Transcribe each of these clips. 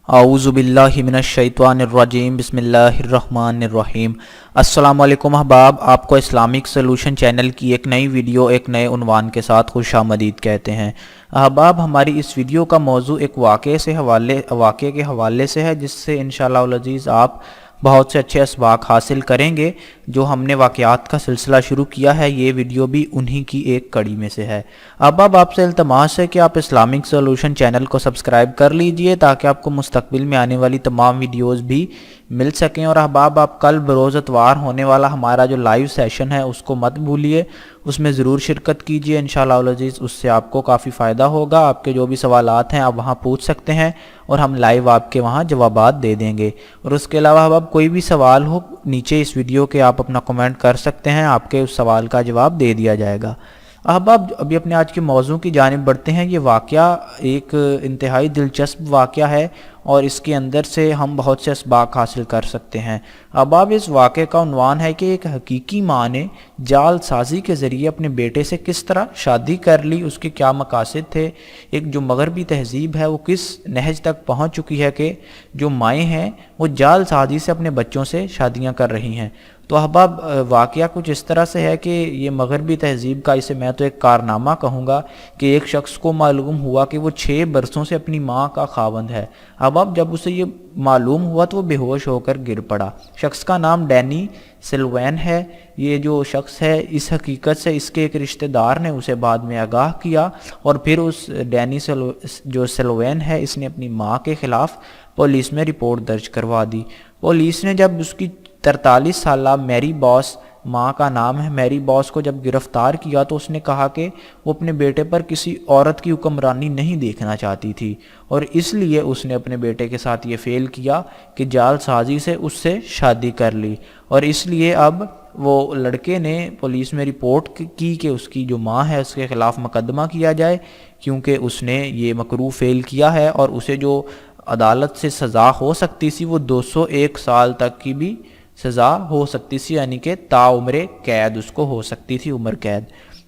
اعوذ باللہ من الشیطان الرجیم بسم اللہ الرحمن الرحیم۔ السلام علیکم احباب، آپ کو اسلامک سولوشن چینل کی ایک نئی ویڈیو ایک نئے عنوان کے ساتھ خوش آمدید کہتے ہیں۔ احباب، ہماری اس ویڈیو کا موضوع ایک واقعے کے حوالے سے ہے، جس سے انشاءاللہ العزیز آپ بہت سے اچھے اسباق حاصل کریں گے۔ جو ہم نے واقعات کا سلسلہ شروع کیا ہے، یہ ویڈیو بھی انہی کی ایک کڑی میں سے ہے۔ اب آپ سے التماس ہے کہ آپ اسلامک سولوشن چینل کو سبسکرائب کر لیجئے تاکہ آپ کو مستقبل میں آنے والی تمام ویڈیوز بھی مل سکیں۔ اور احباب، آپ کل بروز اتوار ہونے والا ہمارا جو لائیو سیشن ہے اس کو مت بھولیے، اس میں ضرور شرکت کیجئے انشاءاللہ العزیز۔ اس سے آپ کو کافی فائدہ ہوگا۔ آپ کے جو بھی سوالات ہیں آپ وہاں پوچھ سکتے ہیں اور ہم لائیو آپ کے وہاں جوابات دے دیں گے۔ اور اس کے علاوہ احباب، کوئی بھی سوال ہو نیچے اس ویڈیو کے آپ اپنا کمنٹ کر سکتے ہیں، آپ کے اس سوال کا جواب دے دیا جائے گا۔ احباب، ابھی اپنے آج کے موضوع کی جانب بڑھتے ہیں۔ یہ واقعہ ایک انتہائی دلچسپ واقعہ ہے اور اس کے اندر سے ہم بہت سے اسباق حاصل کر سکتے ہیں۔ احباب، اس واقعے کا عنوان ہے کہ ایک حقیقی ماں نے جال سازی کے ذریعے اپنے بیٹے سے کس طرح شادی کر لی، اس کے کیا مقاصد تھے۔ ایک جو مغربی تہذیب ہے وہ کس نہج تک پہنچ چکی ہے کہ جو مائیں ہیں وہ جال سازی سے اپنے بچوں سے شادیاں کر رہی ہیں۔ تو احباب، واقعہ کچھ اس طرح سے ہے کہ یہ مغربی تہذیب کا، اسے میں تو ایک کارنامہ کہوں گا، کہ ایک شخص کو معلوم ہوا کہ وہ 6 برسوں سے اپنی ماں کا خاوند ہے۔ احباب، جب اسے یہ معلوم ہوا تو وہ بے ہوش ہو کر گر پڑا۔ شخص کا نام ڈینی سلوین ہے۔ یہ جو شخص ہے، اس حقیقت سے اس کے ایک رشتہ دار نے اسے بعد میں آگاہ کیا اور پھر اس ڈینی جو سلوین ہے، اس نے اپنی ماں کے خلاف پولیس میں رپورٹ درج کروا دی۔ پولیس نے جب اس کی 43 سالہ میری باس، ماں کا نام ہے، میری باس کو جب گرفتار کیا تو اس نے کہا کہ وہ اپنے بیٹے پر کسی عورت کی حکمرانی نہیں دیکھنا چاہتی تھی اور اس لیے اس نے اپنے بیٹے کے ساتھ یہ فعل کیا کہ جال سازی سے اس سے شادی کر لی۔ اور اس لیے اب وہ لڑکے نے پولیس میں رپورٹ کی کہ اس کی جو ماں ہے اس کے خلاف مقدمہ کیا جائے، کیونکہ اس نے یہ مکروہ فعل کیا ہے اور اسے جو عدالت سے سزا ہو سکتی تھی وہ 201 سال تک کی بھی سزا ہو سکتی تھی، یعنی کہ تاعمر قید اس کو ہو سکتی تھی، عمر قید۔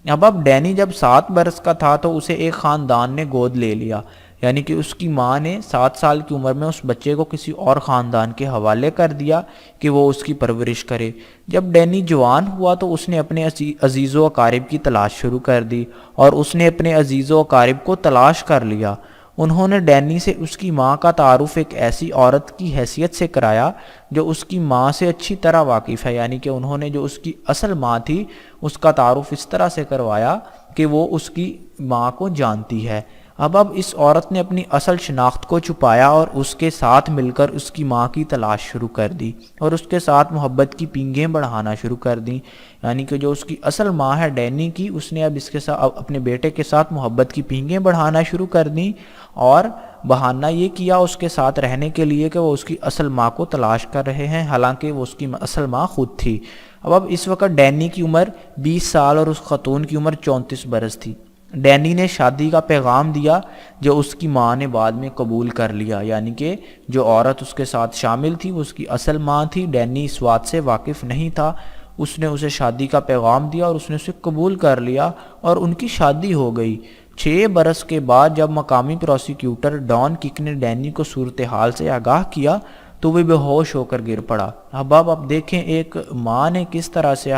اب ڈینی جب 7 برس کا تھا تو اسے ایک خاندان نے گود لے لیا، یعنی کہ اس کی ماں نے 7 سال کی عمر میں اس بچے کو کسی اور خاندان کے حوالے کر دیا کہ وہ اس کی پرورش کرے۔ جب ڈینی جوان ہوا تو اس نے اپنے عزیز و اقارب کی تلاش شروع کر دی اور اس نے اپنے عزیز و اقارب کو تلاش کر لیا۔ انہوں نے ڈینی سے اس کی ماں کا تعارف ایک ایسی عورت کی حیثیت سے کرایا جو اس کی ماں سے اچھی طرح واقف ہے، یعنی کہ انہوں نے جو اس کی اصل ماں تھی اس کا تعارف اس طرح سے کروایا کہ وہ اس کی ماں کو جانتی ہے۔ اب اس عورت نے اپنی اصل شناخت کو چھپایا اور اس کے ساتھ مل کر اس کی ماں کی تلاش شروع کر دی اور اس کے ساتھ محبت کی پینگیں بڑھانا شروع کر دیں، یعنی کہ جو اس کی اصل ماں ہے ڈینی کی، اس نے اب اس کے ساتھ اپنے بیٹے کے ساتھ محبت کی پینگیں بڑھانا شروع کر دیں اور بہانہ یہ کیا اس کے ساتھ رہنے کے لیے کہ وہ اس کی اصل ماں کو تلاش کر رہے ہیں، حالانکہ وہ اس کی اصل ماں خود تھی۔ اب اس وقت ڈینی کی عمر 20 سال اور اس خاتون کی عمر 34 برس تھی۔ ڈینی نے شادی کا پیغام دیا جو اس کی ماں نے بعد میں قبول کر لیا، یعنی کہ جو عورت اس کے ساتھ شامل تھی وہ اس کی اصل ماں تھی۔ ڈینی اس بات سے واقف نہیں تھا، اس نے اسے شادی کا پیغام دیا اور اس نے اسے قبول کر لیا اور ان کی شادی ہو گئی۔ 6 برس کے بعد جب مقامی پروسیکیوٹر ڈان کک نے ڈینی کو صورتحال سے آگاہ کیا تو وہ بے ہوش ہو کر گر پڑا۔ احباب، اب دیکھیں ایک ماں نے کس طرح سے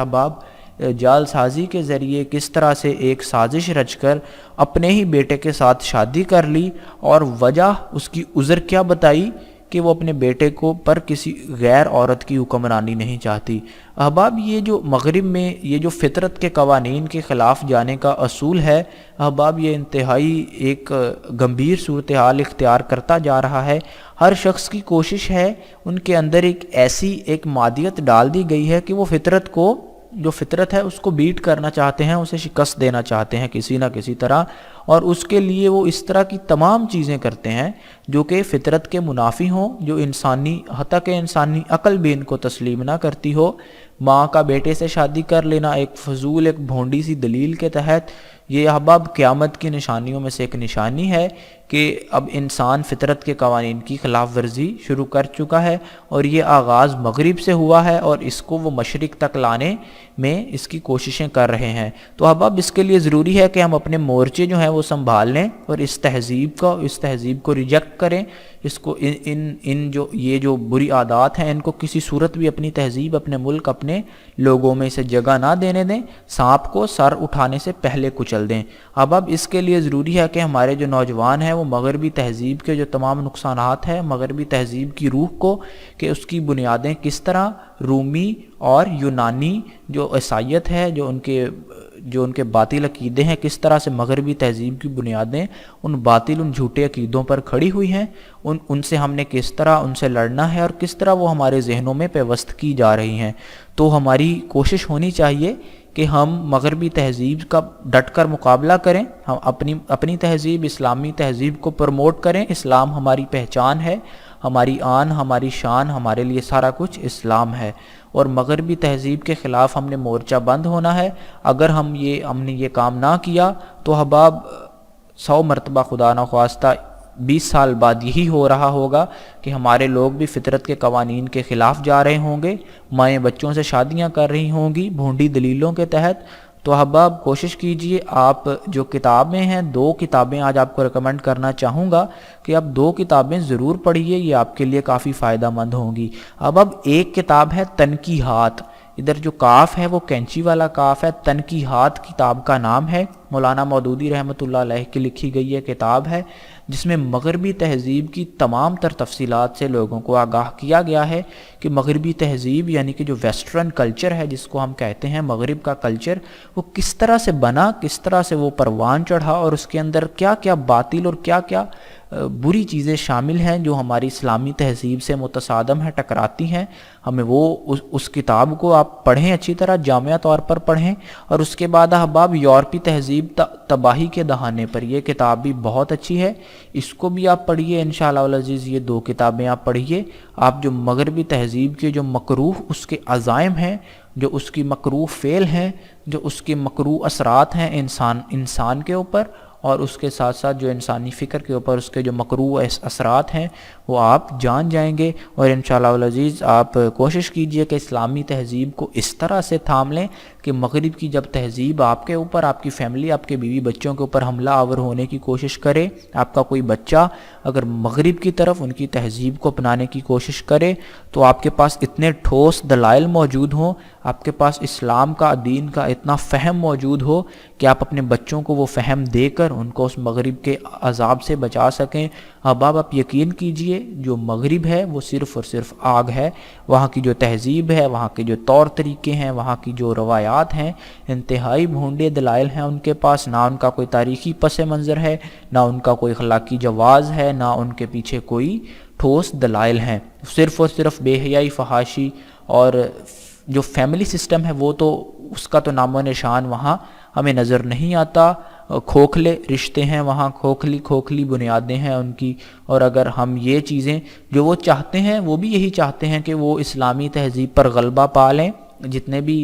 جال سازی کے ذریعے کس طرح سے ایک سازش رچ کر اپنے ہی بیٹے کے ساتھ شادی کر لی اور وجہ اس کی عذر کیا بتائی کہ وہ اپنے بیٹے کو پر کسی غیر عورت کی حکمرانی نہیں چاہتی۔ احباب، یہ جو مغرب میں یہ جو فطرت کے قوانین کے خلاف جانے کا اصول ہے، احباب یہ انتہائی ایک گمبھیر صورتحال اختیار کرتا جا رہا ہے۔ ہر شخص کی کوشش ہے، ان کے اندر ایک مادیت ڈال دی گئی ہے کہ وہ فطرت کو، جو فطرت ہے اس کو بیٹ کرنا چاہتے ہیں، اسے شکست دینا چاہتے ہیں کسی نہ کسی طرح، اور اس کے لیے وہ اس طرح کی تمام چیزیں کرتے ہیں جو کہ فطرت کے منافی ہوں، جو انسانی حتیٰ کہ انسانی عقل بھی ان کو تسلیم نہ کرتی ہو۔ ماں کا بیٹے سے شادی کر لینا ایک فضول، ایک بھونڈی سی دلیل کے تحت، یہ احباب قیامت کی نشانیوں میں سے ایک نشانی ہے کہ اب انسان فطرت کے قوانین کی خلاف ورزی شروع کر چکا ہے اور یہ آغاز مغرب سے ہوا ہے اور اس کو وہ مشرق تک لانے میں اس کی کوششیں کر رہے ہیں۔ تو احباب، اس کے لیے ضروری ہے کہ ہم اپنے مورچے جو ہیں وہ سنبھال لیں اور اس تہذیب کو ریجیکٹ کریں. اس کو یہ جو بری عادات ہیں ان کو کسی صورت بھی اپنی تہذیب، اپنے ملک، اپنے لوگوں میں اسے جگہ نہ دینے دیں. سانپ کو سر اٹھانے سے پہلے کچل دیں. اب اس کے لیے ضروری ہے کہ ہمارے جو نوجوان ہیں وہ مغربی تہذیب کے جو تمام نقصانات ہیں، مغربی تہذیب کی روح کو، کہ اس کی بنیادیں کس طرح رومی اور یونانی جو عیسائیت ہے، جو ان کے باطل عقیدے ہیں، کس طرح سے مغربی تہذیب کی بنیادیں ان جھوٹے عقیدوں پر کھڑی ہوئی ہیں، ان سے ہم نے کس طرح ان سے لڑنا ہے اور کس طرح وہ ہمارے ذہنوں میں پیوست کی جا رہی ہیں. تو ہماری کوشش ہونی چاہیے کہ ہم مغربی تہذیب کا ڈٹ کر مقابلہ کریں. ہم اپنی تہذیب، اسلامی تہذیب کو پروموٹ کریں. اسلام ہماری پہچان ہے، ہماری آن، ہماری شان، ہمارے لیے سارا کچھ اسلام ہے. اور مغربی تہذیب کے خلاف ہم نے مورچہ بند ہونا ہے. اگر ہم نے یہ کام نہ کیا تو احباب 100 مرتبہ خدا نخواستہ 20 سال بعد یہی ہو رہا ہوگا کہ ہمارے لوگ بھی فطرت کے قوانین کے خلاف جا رہے ہوں گے، مائیں بچوں سے شادیاں کر رہی ہوں گی بھونڈی دلیلوں کے تحت. تو احباب کوشش کیجئے، آپ جو کتابیں ہیں، 2 کتابیں آج آپ کو ریکمنڈ کرنا چاہوں گا کہ آپ 2 کتابیں ضرور پڑھیے، یہ آپ کے لیے کافی فائدہ مند ہوں گی. اب ایک کتاب ہے تنقیحات، ادھر جو کاف ہے وہ کینچی والا کاف ہے. تنقیحات کتاب کا نام ہے، مولانا مودودی رحمۃ اللہ علیہ کی لکھی گئی یہ کتاب ہے، جس میں مغربی تہذیب کی تمام تر تفصیلات سے لوگوں کو آگاہ کیا گیا ہے کہ مغربی تہذیب یعنی کہ جو ویسٹرن کلچر ہے، جس کو ہم کہتے ہیں مغرب کا کلچر، وہ کس طرح سے بنا، کس طرح سے وہ پروان چڑھا، اور اس کے اندر کیا کیا باطل اور کیا کیا بری چیزیں شامل ہیں جو ہماری اسلامی تہذیب سے متصادم ہیں، ٹکراتی ہیں. ہمیں اس کتاب کو آپ پڑھیں، اچھی طرح جامعہ طور پر پڑھیں. اور اس کے بعد احباب یورپی تہذیب تباہی کے دہانے پر، یہ کتاب بھی بہت اچھی ہے، اس کو بھی آپ پڑھیے انشاءاللہ العزیز. یہ 2 کتابیں آپ پڑھیے. آپ جو مغربی تہذیب کے جو مکروہ اس کے عزائم ہیں، جو اس کی مکروہ فعل ہیں، جو اس کے مکروہ اثرات ہیں انسان کے اوپر، اور اس کے ساتھ ساتھ جو انسانی فکر کے اوپر اس کے جو مکروہ اثرات ہیں، وہ آپ جان جائیں گے. اور انشاءاللہ العزیز آپ کوشش کیجئے کہ اسلامی تہذیب کو اس طرح سے تھام لیں کہ مغرب کی جب تہذیب آپ کے اوپر، آپ کی فیملی، آپ کے بیوی بچوں کے اوپر حملہ آور ہونے کی کوشش کرے، آپ کا کوئی بچہ اگر مغرب کی طرف ان کی تہذیب کو اپنانے کی کوشش کرے، تو آپ کے پاس اتنے ٹھوس دلائل موجود ہوں، آپ کے پاس اسلام کا، دین کا اتنا فہم موجود ہو کہ آپ اپنے بچوں کو وہ فہم دے کر ان کو اس مغرب کے عذاب سے بچا سکیں. احباب آپ یقین کیجئے، جو مغرب ہے وہ صرف اور صرف آگ ہے. وہاں کی جو تہذیب ہے، وہاں کے جو طور طریقے ہیں، وہاں کی جو روایات ہیں، انتہائی بھونڈے دلائل ہیں ان کے پاس. نہ ان کا کوئی تاریخی پس منظر ہے، نہ ان کا کوئی اخلاقی جواز ہے، نہ ان کے پیچھے کوئی ٹھوس دلائل ہیں. صرف اور صرف بے حیائی، فحاشی، اور جو فیملی سسٹم ہے وہ تو اس کا تو نام و نشان وہاں ہمیں نظر نہیں آتا. کھوکھلے رشتے ہیں وہاں، کھوکھلی بنیادیں ہیں ان کی. اور اگر ہم یہ چیزیں جو وہ چاہتے ہیں، وہ بھی یہی چاہتے ہیں کہ وہ اسلامی تہذیب پر غلبہ پا لیں. جتنے بھی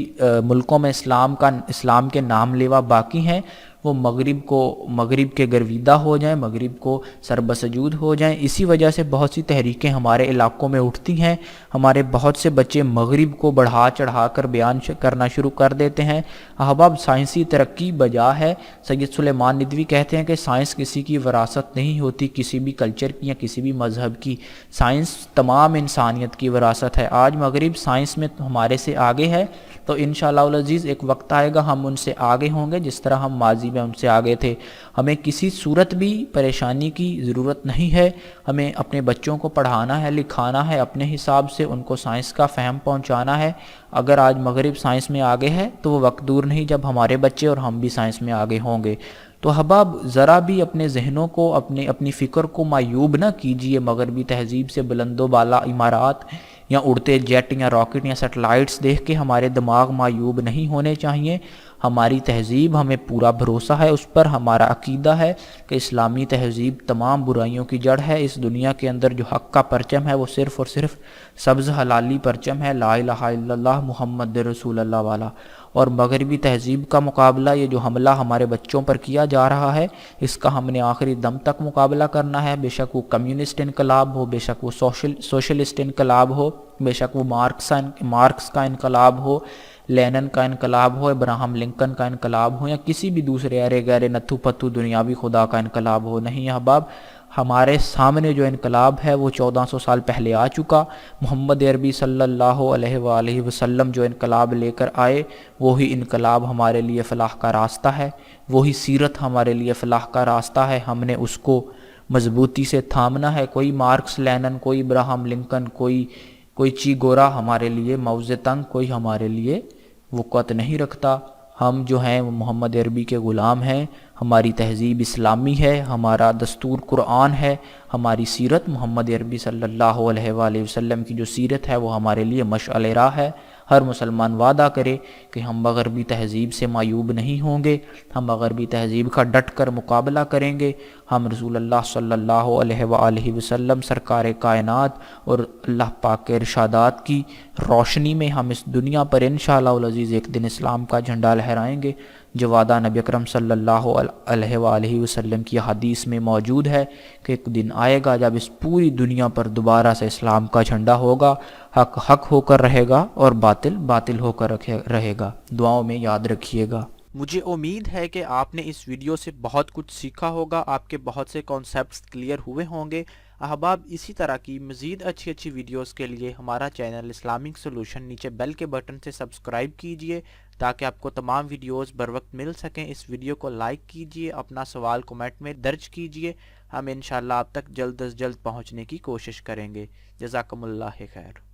ملکوں میں اسلام کے نام لیوا باقی ہیں، وہ مغرب کے گرویدہ ہو جائیں، مغرب کو سربسجود ہو جائیں. اسی وجہ سے بہت سی تحریکیں ہمارے علاقوں میں اٹھتی ہیں. ہمارے بہت سے بچے مغرب کو بڑھا چڑھا کر بیان کرنا شروع کر دیتے ہیں. احباب سائنسی ترقی بجا ہے. سید سلیمان ندوی کہتے ہیں کہ سائنس کسی کی وراثت نہیں ہوتی، کسی بھی کلچر کی یا کسی بھی مذہب کی. سائنس تمام انسانیت کی وراثت ہے. آج مغرب سائنس میں ہمارے سے آگے ہے، تو انشاءاللہ العزیز ایک وقت آئے گا ہم ان سے آگے ہوں گے، جس طرح ہم ماضی میں ان سے آگے تھے. ہمیں کسی صورت بھی پریشانی کی ضرورت نہیں ہے. ہمیں اپنے بچوں کو پڑھانا ہے، لکھانا ہے، اپنے حساب سے ان کو سائنس کا فہم پہنچانا ہے. اگر آج مغرب سائنس میں آگے ہے تو وہ وقت دور نہیں جب ہمارے بچے اور ہم بھی سائنس میں آگے ہوں گے. تو احباب ذرا بھی اپنے ذہنوں کو، اپنی فکر کو معیوب نہ کیجیے مغربی تہذیب سے. بلند و بالا عمارات یا اڑتے جیٹ یا راکٹ یا سیٹلائٹس دیکھ کے ہمارے دماغ معیوب نہیں ہونے چاہیے. ہماری تہذیب، ہمیں پورا بھروسہ ہے اس پر. ہمارا عقیدہ ہے کہ اسلامی تہذیب تمام برائیوں کی جڑ ہے. اس دنیا کے اندر جو حق کا پرچم ہے وہ صرف اور صرف سبز حلالی پرچم ہے، لا الہ الا اللہ محمد رسول اللہ والا. اور مغربی تہذیب کا مقابلہ، یہ جو حملہ ہمارے بچوں پر کیا جا رہا ہے، اس کا ہم نے آخری دم تک مقابلہ کرنا ہے. بے شک وہ کمیونسٹ انقلاب ہو، بے شک وہ سوشلسٹ انقلاب ہو. بے شک وہ مارکس کا انقلاب ہو، لینن کا انقلاب ہو، ابراہم لنکن کا انقلاب ہو، یا کسی بھی دوسرے ارے گہرے نتھو پتھو دنیاوی خدا کا انقلاب ہو، نہیں احباب، ہمارے سامنے جو انقلاب ہے وہ 1400 سال پہلے آ چکا۔ محمد عربی صلی اللہ علیہ وآلہ وسلم جو انقلاب لے کر آئے، وہی انقلاب ہمارے لیے فلاح کا راستہ ہے، وہی سیرت ہمارے لیے فلاح کا راستہ ہے۔ ہم نے اس کو مضبوطی سے تھامنا ہے۔ کوئی مارکس لینن، کوئی ابراہم لنکن، کوئی چی گورا ہمارے لیے موزِ تنگ، کوئی ہمارے لیے وقت نہیں رکھتا۔ ہم جو ہیں وہ محمد عربی کے غلام ہیں، ہماری تہذیب اسلامی ہے، ہمارا دستور قرآن ہے، ہماری سیرت محمد عربی صلی اللہ علیہ وآلہ وسلم کی جو سیرت ہے وہ ہمارے لیے مشعل راہ ہے۔ ہر مسلمان وعدہ کرے کہ ہم مغربی تہذیب سے معیوب نہیں ہوں گے، ہم مغربی تہذیب کا ڈٹ کر مقابلہ کریں گے، ہم رسول اللہ صلی اللہ علیہ وآلہ وسلم سرکار کائنات اور اللہ پاک کے ارشادات کی روشنی میں ہم اس دنیا پر انشاءاللہ العزیز ایک دن اسلام کا جھنڈا لہرائیں گے، جو وعدہ نبی اکرم صلی اللہ علیہ وآلہ وسلم کی حدیث میں موجود ہے کہ ایک دن آئے گا جب اس پوری دنیا پر دوبارہ سے اسلام کا جھنڈا ہوگا، حق حق ہو کر رہے گا اور باطل باطل ہو کر رہے گا۔ دعاؤں میں یاد رکھیے گا۔ مجھے امید ہے کہ آپ نے اس ویڈیو سے بہت کچھ سیکھا ہوگا، آپ کے بہت سے کانسیپٹس کلیئر ہوئے ہوں گے۔ احباب، اسی طرح کی مزید اچھی ویڈیوز کے لیے ہمارا چینل اسلامک سولوشن نیچے بیل کے بٹن سے سبسکرائب کیجئے تاکہ آپ کو تمام ویڈیوز بر وقت مل سکیں۔ اس ویڈیو کو لائک کیجئے، اپنا سوال کومنٹ میں درج کیجئے، ہم انشاءاللہ آپ تک جلد از جلد پہنچنے کی کوشش کریں گے۔ جزاکم اللہ خیر۔